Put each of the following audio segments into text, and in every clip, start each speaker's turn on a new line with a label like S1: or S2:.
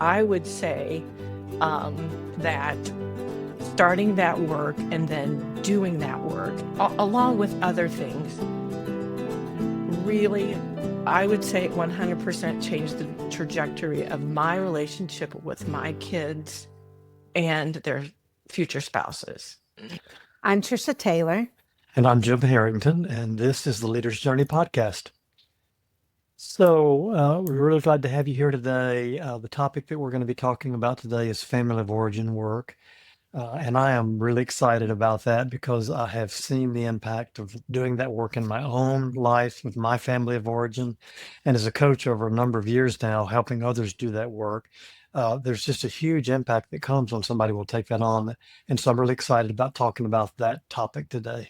S1: I would say that starting that work and then doing that work, along with other things, really, I would say 100% changed the trajectory of my relationship with my kids and their future spouses.
S2: I'm Trisha Taylor.
S3: And I'm Jim Harrington, and this is the Leader's Journey podcast. So, we're really glad to have you here today. The topic that we're going to be talking about today is family of origin work. And I am really excited about that because I have seen the impact of doing that work in my own life with my family of origin. And as a coach over a number of years now, helping others do that work, there's just a huge impact that comes when somebody will take that on. And so I'm really excited about talking about that topic today.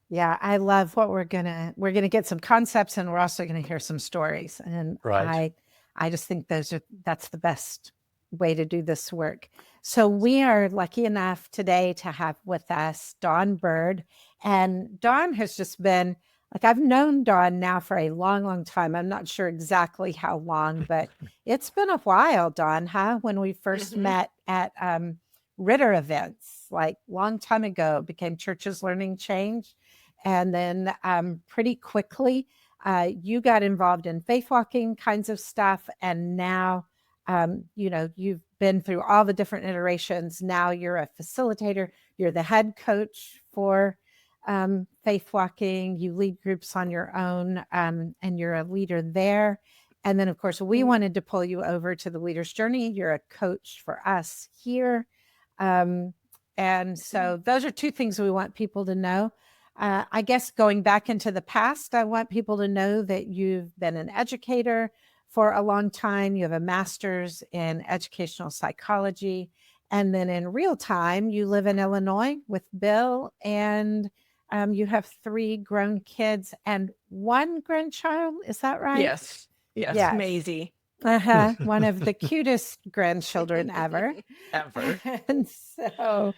S2: Yeah, I love what we're gonna get some concepts, and we're also gonna hear some stories. And
S3: Right.
S2: I just think that's the best way to do this work. So we are lucky enough today to have with us Dawn Bird. And Dawn has just been like, I've known Dawn now for a long, long time. I'm not sure exactly how long, but it's been a while, Dawn, huh? When we first
S1: Mhm.
S2: met at Ritter events, like long time ago, it became Churches Learning Change. And then pretty quickly, you got involved in faith walking kinds of stuff. And now, you've been through all the different iterations. Now you're a facilitator, you're the head coach for faith walking, you lead groups on your own, and you're a leader there. And then, of course, we wanted to pull you over to the Leader's Journey. You're a coach for us here. Um, and so those are two things we want people to know. I guess going back into the past, I want people to know that you've been an educator for a long time. You have a master's in educational psychology. And then in real time, you live in Illinois with Bill, and you have 3 grown kids and 1 grandchild. Is that right?
S1: Yes, yes,
S2: Yes.
S1: Maisie,
S2: One of the cutest grandchildren ever.
S1: ever.
S2: And so,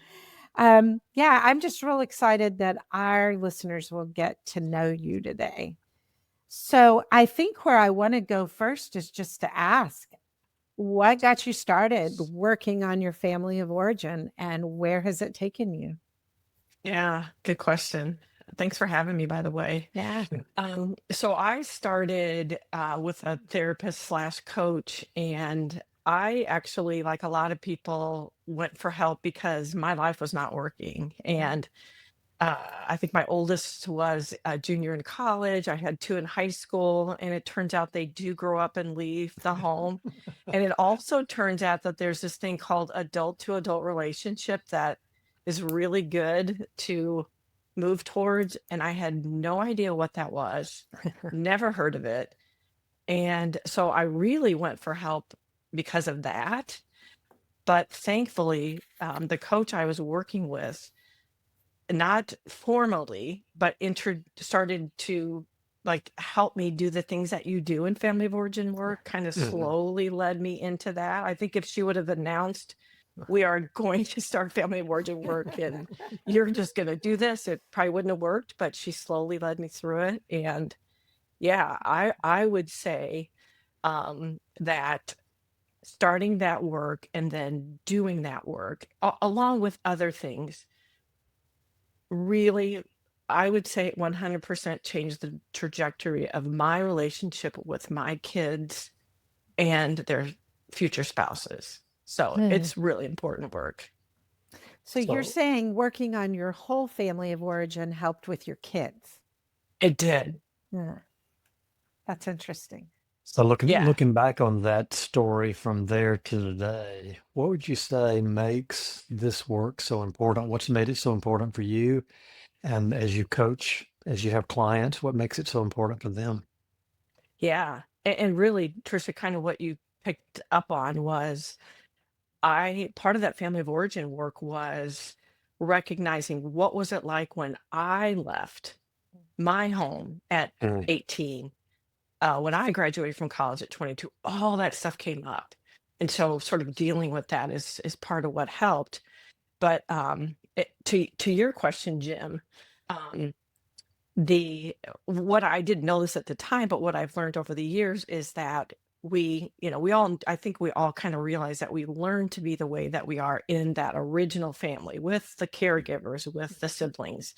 S2: yeah, I'm just real excited that our listeners will get to know you today. So I think where I want to go first is just to ask, what got you started working on your family of origin, and where has it taken you?
S1: Yeah, good question. Thanks for having me, by the way.
S2: Yeah.
S1: So I started with a therapist slash coach, and I actually, like a lot of people, went for help because my life was not working. And I think my oldest was a junior in college. I had 2 in high school, and it turns out they do grow up and leave the home. And it also turns out that there's this thing called adult to adult relationship that is really good to move towards. And I had no idea what that was, never heard of it. And so I really went for help because of that. But thankfully, the coach I was working with, not formally, but started to like help me do the things that you do in family of origin work, kind of
S3: Mhm.
S1: slowly led me into that. I think if she would have announced, we are going to start family of origin work and you're just going to do this, it probably wouldn't have worked, but she slowly led me through it. And yeah, I would say that starting that work and then doing that work, along with other things, really, I would say 100% changed the trajectory of my relationship with my kids and their future spouses. So
S2: Hmm.
S1: it's really important work.
S2: So you're
S3: So,
S2: saying working on your whole family of origin helped with your kids.
S1: It did.
S2: Yeah, that's interesting.
S3: so, looking
S1: Yeah.
S3: looking back on that story from there to today, what would you say makes this work so important? What's made it so important for you? And as you coach, as you have clients, what makes it so important for them?
S1: Yeah. And really, Trisha, kind of what you picked up on was part of that family of origin work was recognizing what was it like when I left my home at
S3: Mm.
S1: 18. When I graduated from college at 22, all that stuff came up. And so sort of dealing with that is part of what helped. But to your question, Jim, um, the what I didn't know this at the time, but what I've learned over the years is that I think we all kind of realize that we learn to be the way that we are in that original family with the caregivers, with the siblings.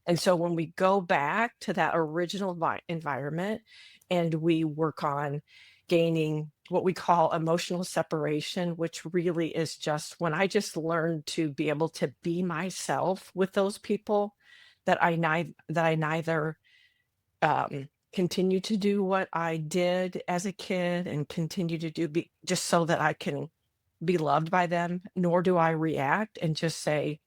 S1: And so when we go back to that original environment and we work on gaining what we call emotional separation, which really is just when I just learned to be able to be myself with those people, that I neither continue to do what I did as a kid and continue to just so that I can be loved by them, nor do I react and just say,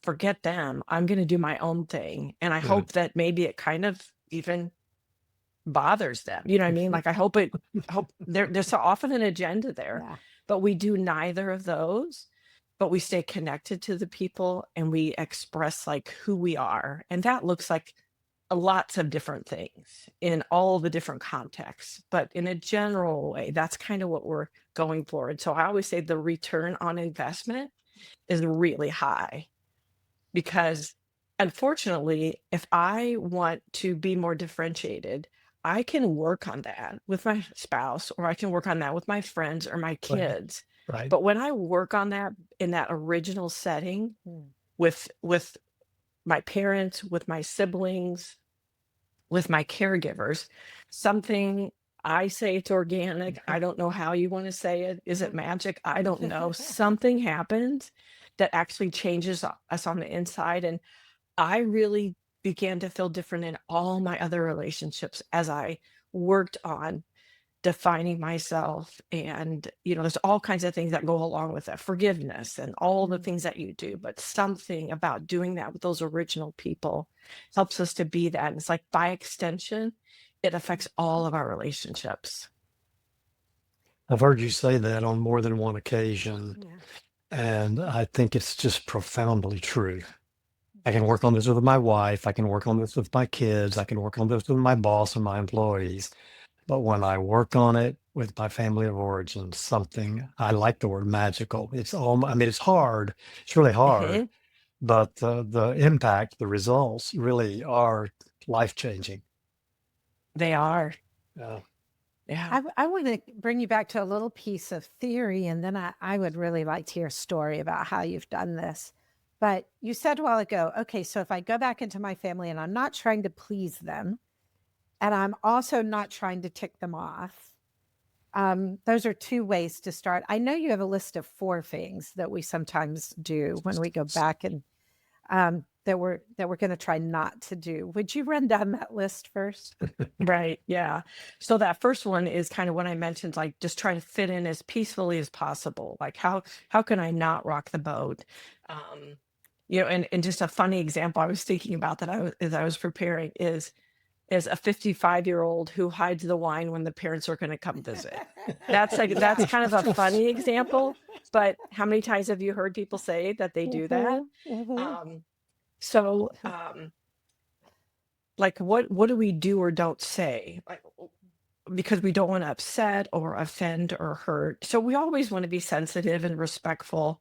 S1: forget them. I'm going to do my own thing. And I
S3: Good.
S1: hope that maybe it kind of even bothers them. You know what I mean? Like I hope there's so often an agenda there,
S2: Yeah.
S1: but we do neither of those. But we stay connected to the people and we express like who we are. And that looks like lots of different things in all the different contexts. But in a general way, that's kind of what we're going for. And so I always say the return on investment is really high because unfortunately, if I want to be more differentiated, I can work on that with my spouse, or I can work on that with my friends or my
S3: Right.
S1: kids.
S3: Right.
S1: But when I work on that in that original setting
S2: Mm.
S1: with my parents, with my siblings, with my caregivers, something I say it's organic. I don't know how you want to say it. Is it magic? I don't know. Something happens that actually changes us on the inside. And I really began to feel different in all my other relationships as I worked on defining myself. And there's all kinds of things that go along with that, forgiveness and all the
S2: Mm.
S1: things that you do, but something about doing that with those original people helps us to be that. And it's like by extension it affects all of our relationships.
S3: I've heard you say that on more than one occasion,
S2: Yeah.
S3: and I think it's just profoundly true. I can work on this with my wife. I can work on this with my kids. I can work on this with my boss and my employees. But when I work on it with my family of origin, something, I like the word magical. I mean, it's hard. It's really hard,
S1: Mhm.
S3: but the impact, the results really are life-changing.
S1: They are.
S3: Yeah.
S1: Yeah.
S2: I want to bring you back to a little piece of theory, and then I would really like to hear a story about how you've done this. But you said a while ago, okay, so if I go back into my family and I'm not trying to please them, and I'm also not trying to tick them off, those are two ways to start. I know you have a list of 4 things that we sometimes do when we go back and that we're going to try not to do. Would you run down that list first?
S1: Right. Yeah. So that first one is kind of what I mentioned, like just try to fit in as peacefully as possible. Like how can I not rock the boat? Um, and just a funny example I was thinking about that as I was preparing is a 55-year-old who hides the wine when the parents are going to come visit. That's kind of a funny example, but how many times have you heard people say that they do that? So like what do we do or don't say? Like, because we don't want to upset or offend or hurt. So we always want to be sensitive and respectful.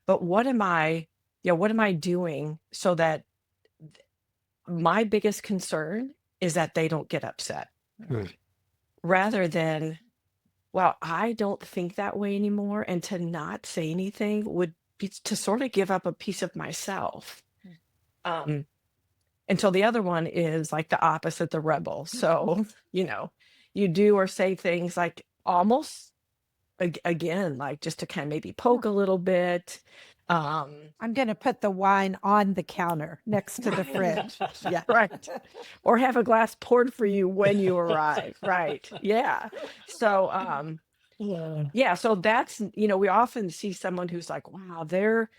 S1: But what am I doing so that my biggest concern is that they don't get upset
S3: Good.
S1: rather than, well, I don't think that way anymore. And to not say anything would be to sort of give up a piece of myself. Um, and so the other one is like the opposite, the rebel. So, you do or say things like almost again, like just to kind of maybe poke a little bit.
S2: I'm going to put the wine on the counter next to the fridge. Yeah.
S1: Right. Or have a glass poured for you when you arrive. Right. Yeah. So, yeah, so that's, we often see someone who's like, wow, they're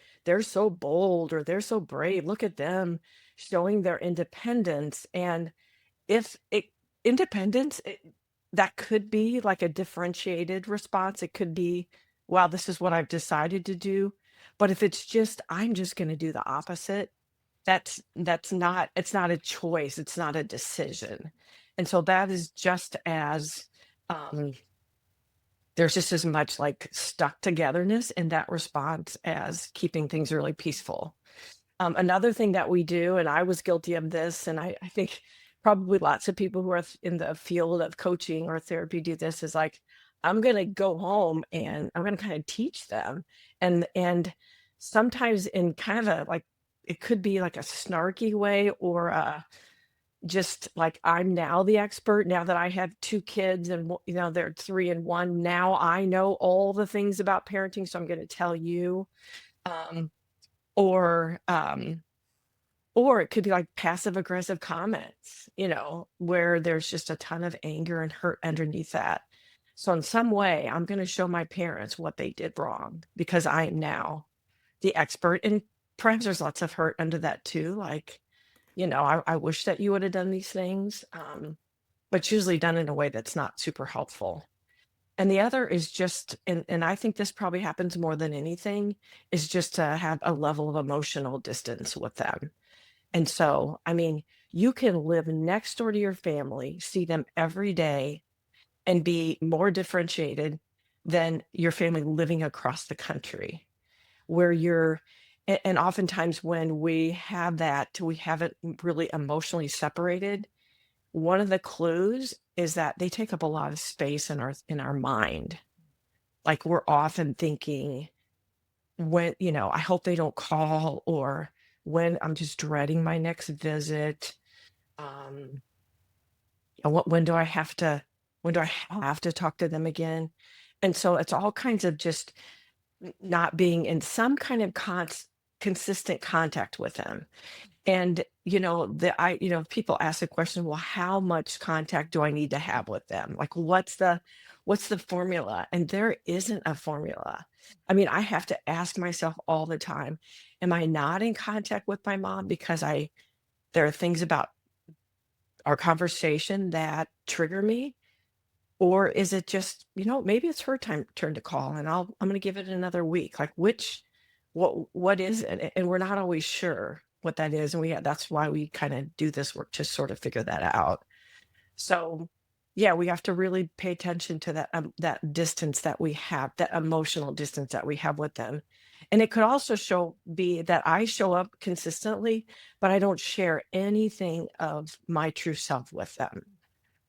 S1: so bold or they're so brave. Look at them showing their independence. And if it independence, that could be like a differentiated response. It could be, wow, this is what I've decided to do. But if it's just, I'm just going to do the opposite, it's not a choice. It's not a decision. And so that is just as, there's just as much like stuck togetherness in that response as keeping things really peaceful. Another thing that we do, and I was guilty of this, and I think probably lots of people who are in the field of coaching or therapy do this, is like, I'm going to go home and I'm going to kind of teach them. And sometimes in kind of a like, it could be like a snarky way, or just like, I'm now the expert now that I have 2 kids and they're 3 and 1. Now I know all the things about parenting, so I'm going to tell you. Um, or or it could be like passive aggressive comments, where there's just a ton of anger and hurt underneath that. So in some way, I'm going to show my parents what they did wrong because I am now the expert. And perhaps there's lots of hurt under that too. Like, I wish that you would have done these things. But it's usually done in a way that's not super helpful. And the other is just, and I think this probably happens more than anything, is just to have a level of emotional distance with them. And so, I mean, you can live next door to your family, see them every day, and be more differentiated than your family living across the country, where and oftentimes when we have that, we haven't really emotionally separated. One of the clues is that they take up a lot of space in our mind. Like, we're often thinking, when, I hope they don't call, or when I'm just dreading my next visit. Um, and when do I have to talk to them again? And so it's all kinds of just not being in some kind of consistent contact with them. And people ask the question, well, how much contact do I need to have with them? Like, what's the formula? And there isn't a formula. I mean, I have to ask myself all the time, am I not in contact with my mom because there are things about our conversation that trigger me? Or is it just, maybe it's her turn to call, and I'm going to give it another week. Like, what is it? And we're not always sure what that is. And that's why we kind of do this work to sort of figure that out. So yeah, we have to really pay attention to that distance that we have, that emotional distance that we have with them. And it could also be that I show up consistently, but I don't share anything of my true self with them.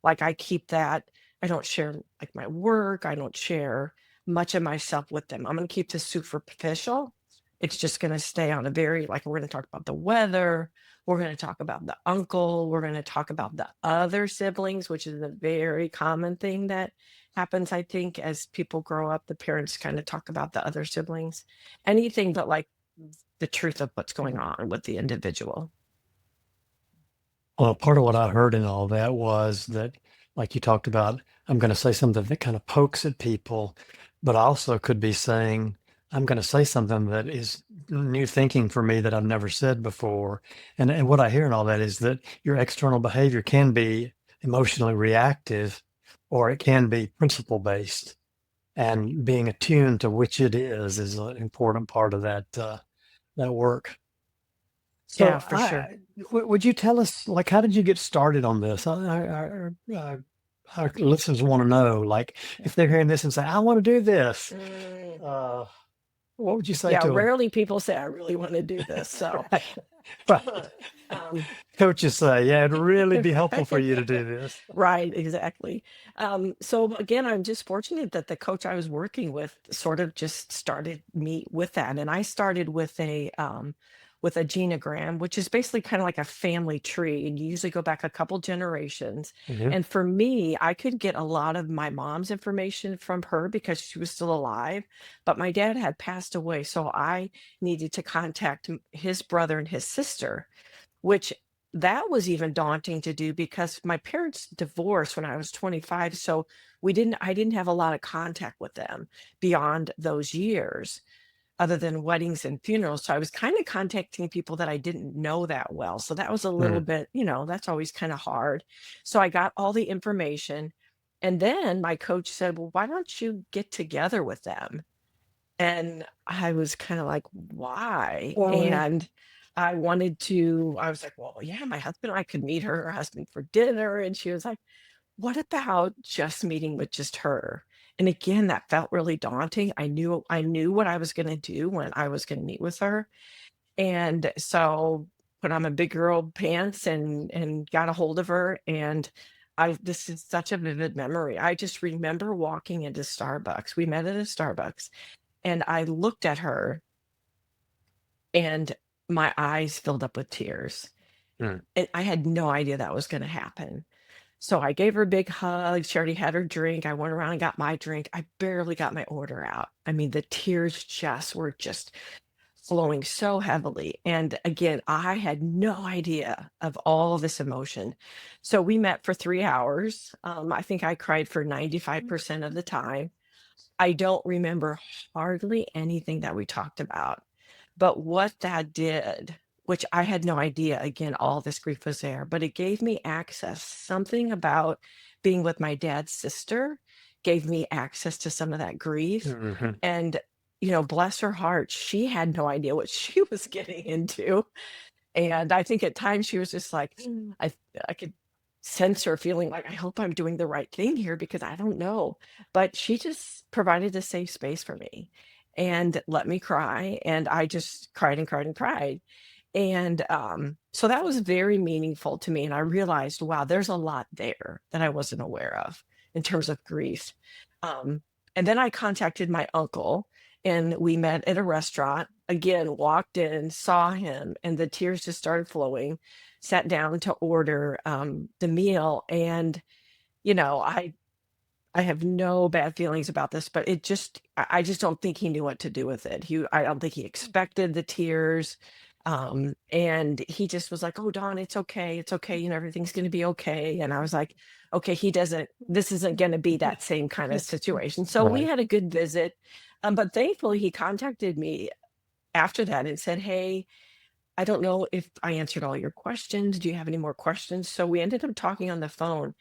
S1: Like, I keep that. I don't share like my work. I don't share much of myself with them. I'm going to keep this superficial. It's just going to stay on a very, like, we're going to talk about the weather. We're going to talk about the uncle. We're going to talk about the other siblings, which is a very common thing that happens, I think, as people grow up. The parents kind of talk about the other siblings, anything but like the truth of what's going on with the individual.
S3: Well, part of what I heard in all that was that, like you talked about, I'm going to say something that kind of pokes at people, but I also could be saying, I'm going to say something that is new thinking for me that I've never said before. And what I hear in all that is that your external behavior can be emotionally reactive, or it can be principle based. And being attuned to which it is an important part of that work.
S1: Yeah,
S3: So,
S1: for sure.
S3: would you tell us, like, how did you get started on this? Our listeners want to know, like, if they're hearing this and say, "I want to do this,"
S1: Mm,
S3: uh, what would you say
S1: yeah,
S3: to them?
S1: rarely people say, I really want to do this. So,
S3: Right.
S1: um,
S3: Coaches say, "Yeah, it'd really be helpful for you to do this."
S1: right, exactly. So again, I'm just fortunate that the coach I was working with sort of just started me with that. And I started with a genogram, which is basically kind of like a family tree. And you usually go back a couple generations.
S3: Yeah.
S1: And for me, I could get a lot of my mom's information from her because she was still alive, but my dad had passed away. So I needed to contact his brother and his sister, which that was even daunting to do because my parents divorced when I was 25. So I didn't have a lot of contact with them beyond those years, other than weddings and funerals. So I was kind of contacting people that I didn't know that well. So that was a little
S3: Mm.
S1: bit, that's always kind of hard. So I got all the information. And then my coach said, well, why don't you get together with them? And I was kind of like, why?
S3: Well,
S1: And I was like, well, yeah, my husband, I could meet her husband for dinner. And she was like, what about just meeting with just her? And again, that felt really daunting. I knew what I was going to do when I was going to meet with her. And so put on my big girl pants and got a hold of her. And this is such a vivid memory. I just remember walking into Starbucks. We met at a Starbucks, and I looked at her, and my eyes filled up with tears.
S4: Mm.
S1: And I had no idea that was going to happen. So I gave her a big hug. She already had her drink. I went around and got my drink. I barely got my order out. I mean, the tears were just flowing so heavily. And again, I had no idea of all this emotion. So we met for 3 hours. I think I cried for 95% of the time. I don't remember hardly anything that we talked about. But what that did, which I had no idea, again, all this grief was there, but it gave me access. Something about being with my dad's sister gave me access to some of that grief.
S4: Mhm.
S1: And, bless her heart, she had no idea what she was getting into. And I think at times she was just like, I could sense her feeling like, I hope I'm doing the right thing here because I don't know. But she just provided a safe space for me and let me cry. And I just cried and cried and cried. And so that was very meaningful to me. And I realized, wow, there's a lot there that I wasn't aware of in terms of grief. Um, and then I contacted my uncle and we met at a restaurant. Again, walked in, saw him, and the tears just started flowing. Sat down to order the meal. And, I have no bad feelings about this, but I just don't think he knew what to do with it. I don't think he expected the tears. And he just was like, "Oh, Dawn, it's okay. It's okay. Everything's going to be okay." And I was like, "Okay, this isn't going to be that same kind of situation." So we
S3: Right.
S1: had a good visit. But thankfully he contacted me after that and said, "Hey, I don't know if I answered all your questions. Do you have any more questions?" So we ended up talking on the phone,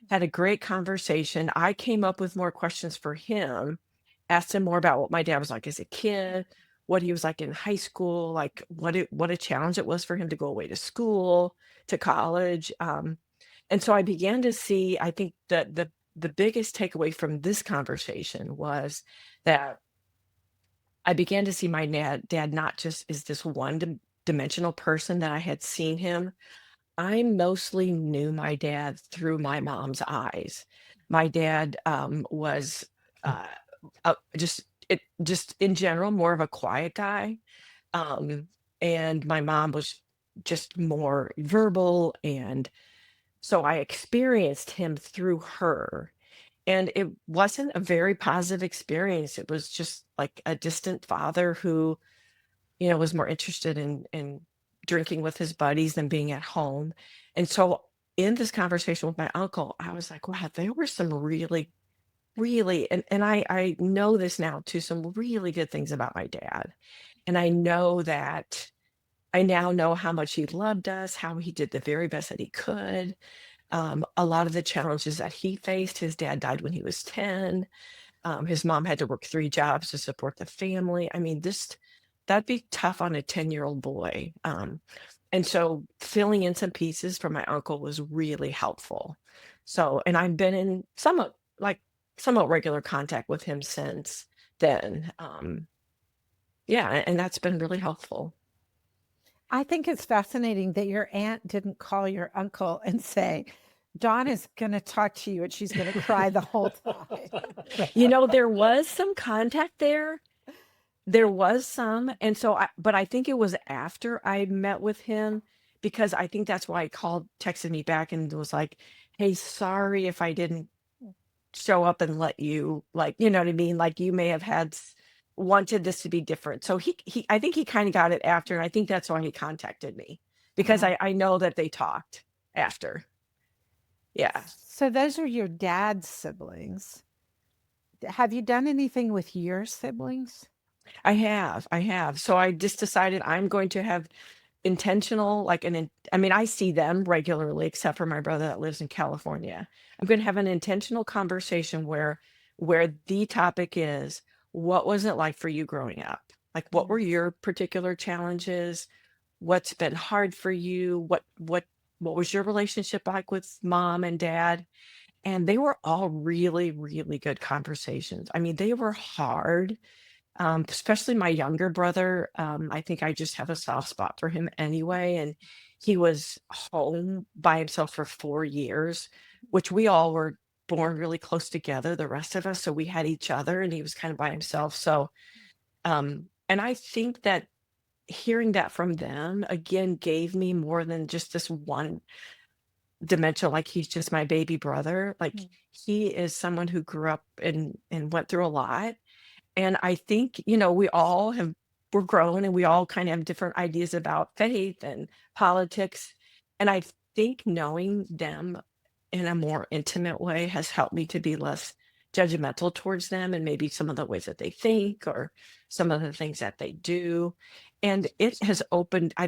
S1: had a great conversation. I came up with more questions for him, asked him more about what my dad was like as a kid, what he was like in high school, like what a challenge it was for him to go away to school, to college. And so I began to see, I think that the biggest takeaway from this conversation was that I began to see my dad not just as this dimensional person that I had seen him. I mostly knew my dad through my mom's eyes. My dad was uh, just in general more of a quiet guy, um, and my mom was just more verbal, and so I experienced him through her. And it wasn't a very positive experience. It was just like a distant father who, was more interested in drinking with his buddies than being at home. And so in this conversation with my uncle, I was like, wow, there were some really, really, and I know this now too, some really good things about my dad. And I now know how much he loved us, how he did the very best that he could. A lot of the challenges that he faced, his dad died when he was 10. His mom had to work 3 jobs to support the family. I mean, that'd be tough on a 10-year-old boy. And so filling in some pieces from my uncle was really helpful. So, and I've been in somewhat regular contact with him since then. Yeah, and that's been really helpful.
S2: I think it's fascinating that your aunt didn't call your uncle and say, Dawn is going to talk to you and she's going to cry the whole time.
S1: There was some contact there. There was some, and so but I think it was after I met with him, because I think that's why he texted me back and was like, "Hey, sorry if I didn't show up and let you, like, you know what I mean? Like you may have wanted this to be different." So I think he kind of got it after, and I think that's why he contacted me, because
S2: Uh-huh.
S1: I know that they talked after. Yeah.
S2: So those are your dad's siblings. Have you done anything with your siblings?
S1: I have. So I just decided I'm going to have intentional, I mean, I see them regularly, except for my brother that lives in California. I'm going to have an intentional conversation where the topic is, what was it like for you growing up? Like, what were your particular challenges? What's been hard for you? What was your relationship like with mom and dad? And they were all really, really good conversations. I mean, they were hard, especially my younger brother. I think I just have a soft spot for him anyway. And he was home by himself for 4 years, which we all were born really close together, the rest of us. So we had each other and he was kind of by himself. So, and I think that hearing that from them again gave me more than just this one dimension, like he's just my baby brother. Like
S2: Mm.
S1: he is someone who grew up and went through a lot. And I think, we all we're grown and we all kind of have different ideas about faith and politics. And I think knowing them in a more intimate way has helped me to be less judgmental towards them and maybe some of the ways that they think or some of the things that they do. And I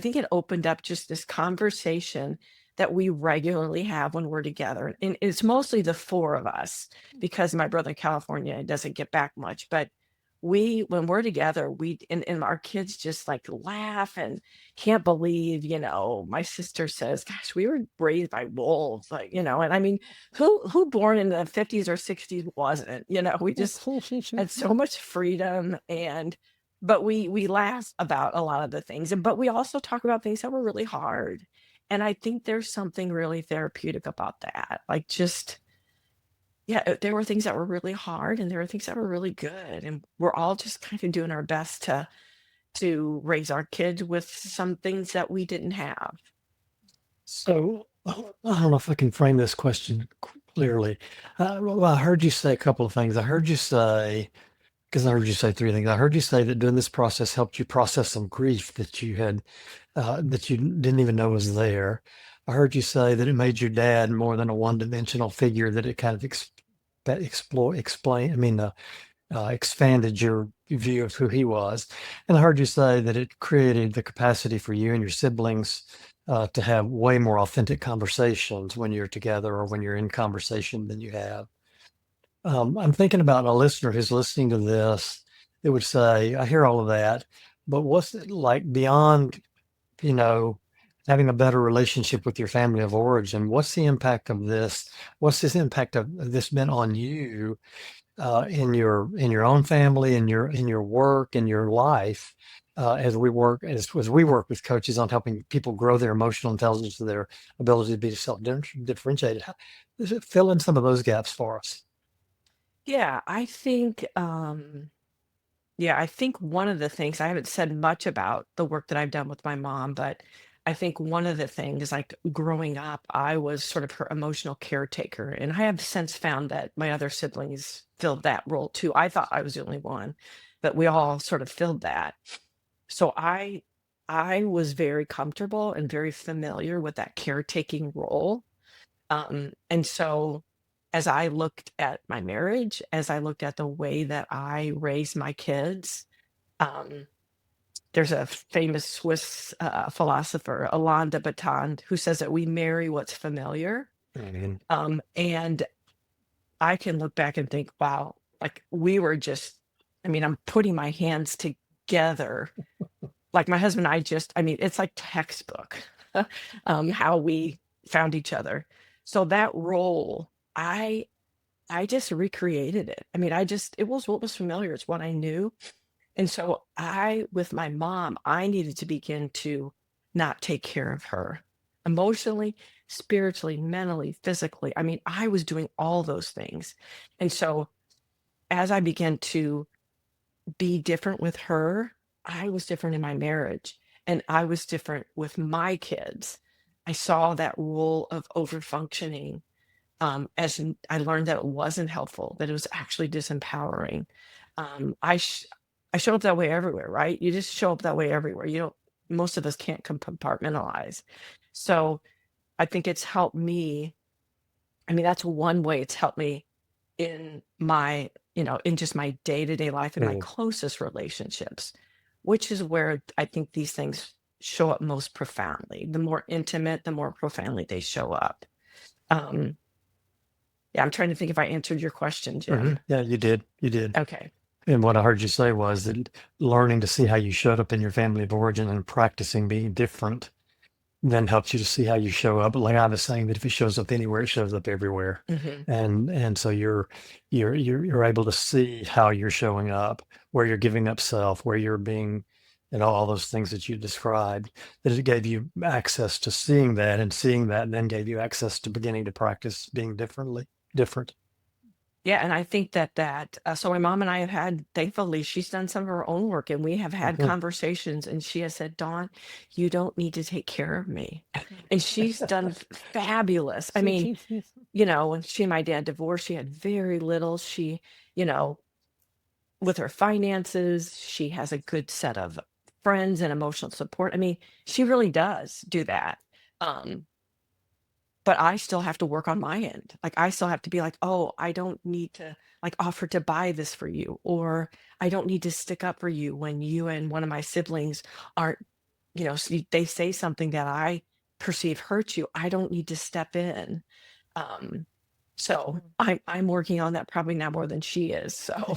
S1: think it opened up just this conversation that we regularly have when we're together. And it's mostly the four of us because my brother in California doesn't get back much. But when we're together, and our kids just like laugh and can't believe, my sister says, gosh, we were raised by wolves, like, and I mean, who born in the 50s or 60s wasn't, we just had so much freedom but we laugh about a lot of the things, but we also talk about things that were really hard. And I think there's something really therapeutic about that. Like just, yeah, there were things that were really hard and there were things that were really good. And we're all just kind of doing our best to raise our kids with some things that we didn't have.
S3: So I don't know if I can frame this question clearly. Well, I heard you say a couple of things. Because I heard you say three things. I heard you say that doing this process helped you process some grief that you had, that you didn't even know was there. I heard you say that it made your dad more than a one-dimensional figure, that it kind of expanded your view of who he was. And I heard you say that it created the capacity for you and your siblings to have way more authentic conversations when you're together or when you're in conversation than you have. I'm thinking about a listener who's listening to this that would say, I hear all of that, but what's it like beyond, you know, having a better relationship with your family of origin? What's the impact of this? What's this impact of this been on you in your own family, in your work, in your life? As we work with coaches on helping people grow their emotional intelligence, their ability to be self-differentiated. Does it fill in some of those gaps for us?
S1: Yeah, I think one of the things I haven't said much about the work that I've done with my mom, but I think one of the things, like growing up, I was sort of her emotional caretaker. And I have since found that my other siblings filled that role too. I thought I was the only one, but we all sort of filled that. So I was very comfortable and very familiar with that caretaking role. And so as I looked at my marriage, as I looked at the way that I raised my kids, um, there's a famous Swiss philosopher, Alain de Botton, who says that we marry what's familiar.
S3: I mean,
S1: And I can look back and think, wow, like we were just, I mean, I'm putting my hands together. Like my husband and I mean, it's like textbook how we found each other. So that role, I just recreated it. I mean, it was what was familiar. It's what I knew. And so with my mom, I needed to begin to not take care of her emotionally, spiritually, mentally, physically. I mean, I was doing all those things. And so as I began to be different with her, I was different in my marriage and I was different with my kids. I saw that role of over functioning I learned that it wasn't helpful, that it was actually disempowering. I show up that way everywhere, right? You just show up that way everywhere. You don't, most of us can't compartmentalize. So I think it's helped me. I mean, that's one way it's helped me in in just my day to day life and my
S3: mm,
S1: closest relationships, which is where I think these things show up most profoundly. The more intimate, the more profoundly they show up. Um, Yeah, I'm trying to think if I answered your question, Jim.
S3: yeah, you did. You did.
S1: Okay.
S3: And what I heard you say was that learning to see how you showed up in your family of origin and practicing being different then helps you to see how you show up. Like I was saying, that if it shows up anywhere, it shows up everywhere.
S1: Mhm.
S3: And so you're able to see how you're showing up, where you're giving up self, where you're being and all those things that you described, that it gave you access to seeing that, and seeing that then gave you access to beginning to practice being different.
S1: Yeah, and I think so my mom and I have had, thankfully, she's done some of her own work, and we have had
S3: Mhm.
S1: conversations, and she has said, "Dawn, you don't need to take care of me." And she's done fabulous. I mean, when she and my dad divorced, she had very little. She, you know, with her finances, she has a good set of friends and emotional support. I mean, she really does do that. Um, but I still have to work on my end. Like, I still have to be like, "Oh, I don't need to, like, offer to buy this for you," or "I don't need to stick up for you when you and one of my siblings aren't, they say something that I perceive hurts you. I don't need to step in." Um, so I'm working on that probably now more than she is. So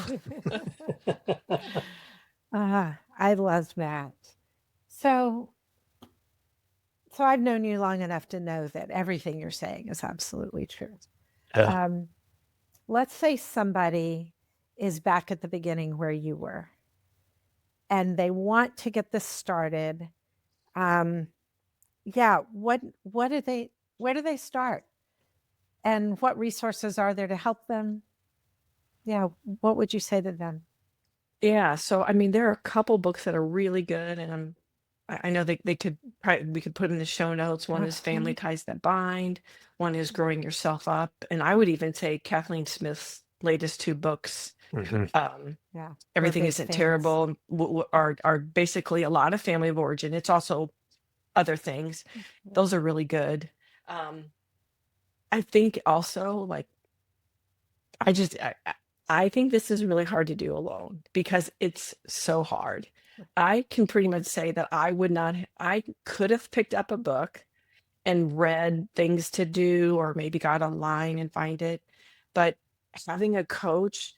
S2: I love that. So, so I've known you long enough to know that everything you're saying is absolutely true.
S3: Yeah.
S2: Let's say somebody is back at the beginning where you were, and they want to get this started. Yeah, what do they where do they start? And what resources are there to help them? Yeah, what would you say to them?
S1: yeah, so I mean, there are a couple books that are really good, and I know they could probably we could put in the show notes. One is Family Ties That Bind. One is Growing Yourself Up, and I would even say Kathleen Smith's latest two books,
S3: Hmm.
S2: Yeah, we're
S1: Everything
S2: big
S1: Isn't
S2: fans.
S1: Terrible, are basically a lot of family of origin. It's also other things. Those are really good. Um, I think also, like, I just I think this is really hard to do alone because it's so hard. I can pretty much say that I could have picked up a book and read things to do, or maybe got online and find it, but having a coach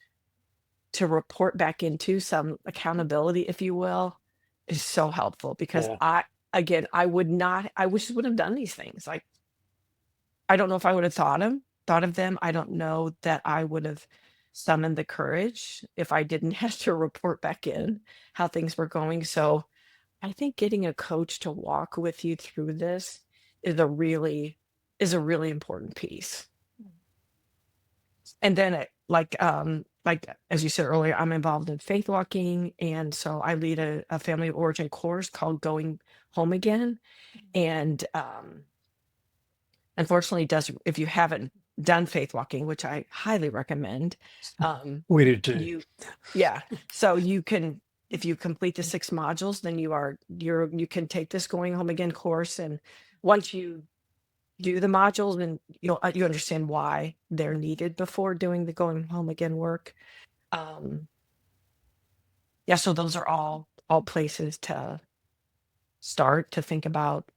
S1: to report back into, some accountability, if you will, is so helpful because
S3: Yeah.
S1: I would not, I wish I would have done these things. Like, I don't know if I would have thought of them. I don't know that I would have summoned the courage if I didn't have to report back in how things were going. So I think getting a coach to walk with you through this is a really important piece. And then like as you said earlier, I'm involved in faith walking, and so I lead a family of origin course called Going Home Again. And unfortunately, it does, if you haven't done faith walking, which I highly recommend,
S3: We do too.
S1: you yeah. So you can, if you complete the 6 modules, then you can take this Going Home Again course, and once you do the modules, and you understand why they're needed before doing the Going Home Again work. Um, yeah, so those are all places to start to think about,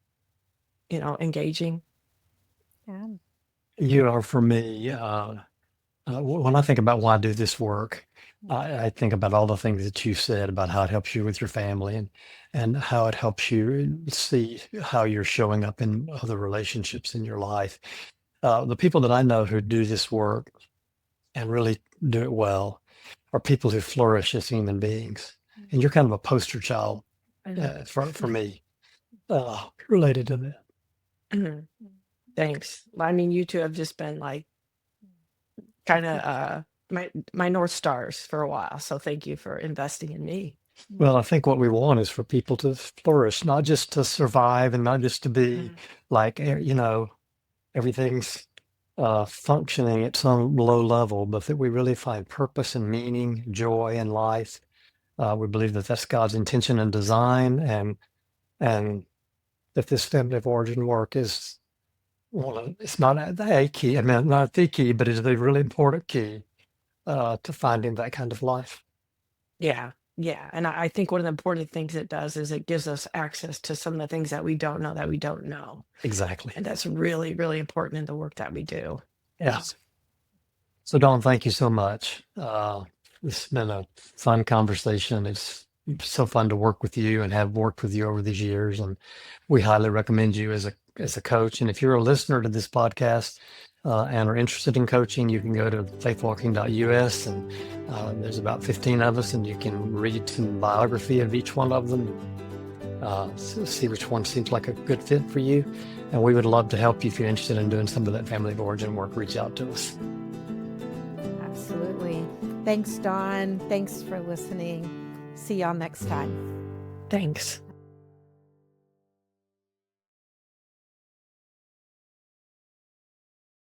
S1: engaging.
S2: Yeah.
S3: For me, when I think about why I do this work, I think about all the things that you said about how it helps you with your family, and how it helps you see how you're showing up in other relationships in your life. The people that I know who do this work and really do it well are people who flourish as human beings. And you're kind of a poster child for me related to that.
S1: Mhm. Thanks. I mean, you two have just been like kind of my North Stars for a while. So thank you for investing in me.
S3: Well, I think what we want is for people to flourish, not just to survive and not just to be like, everything's functioning at some low level, but that we really find purpose and meaning, joy in life. We believe that that's God's intention and design, and that this family of origin work is it's not the key. I mean, not the key, but it's a really important key to finding that kind of life.
S1: Yeah. Yeah. And I think one of the important things it does is it gives us access to some of the things that we don't know that we don't know.
S3: Exactly.
S1: And that's really, really important in the work that we do.
S3: Yeah. So, Dawn, thank you so much. This has been a fun conversation. It's so fun to work with you and have worked with you over these years, and we highly recommend you as a coach. And if you're a listener to this podcast, and are interested in coaching, you can go to faithwalking.us, and there's about 15 of us, and you can read some biography of each one of them, see which one seems like a good fit for you. And we would love to help you if you're interested in doing some of that family of origin work. Reach out to us.
S2: Absolutely. Thanks, Dawn. Thanks for listening. See y'all next time.
S1: Thanks.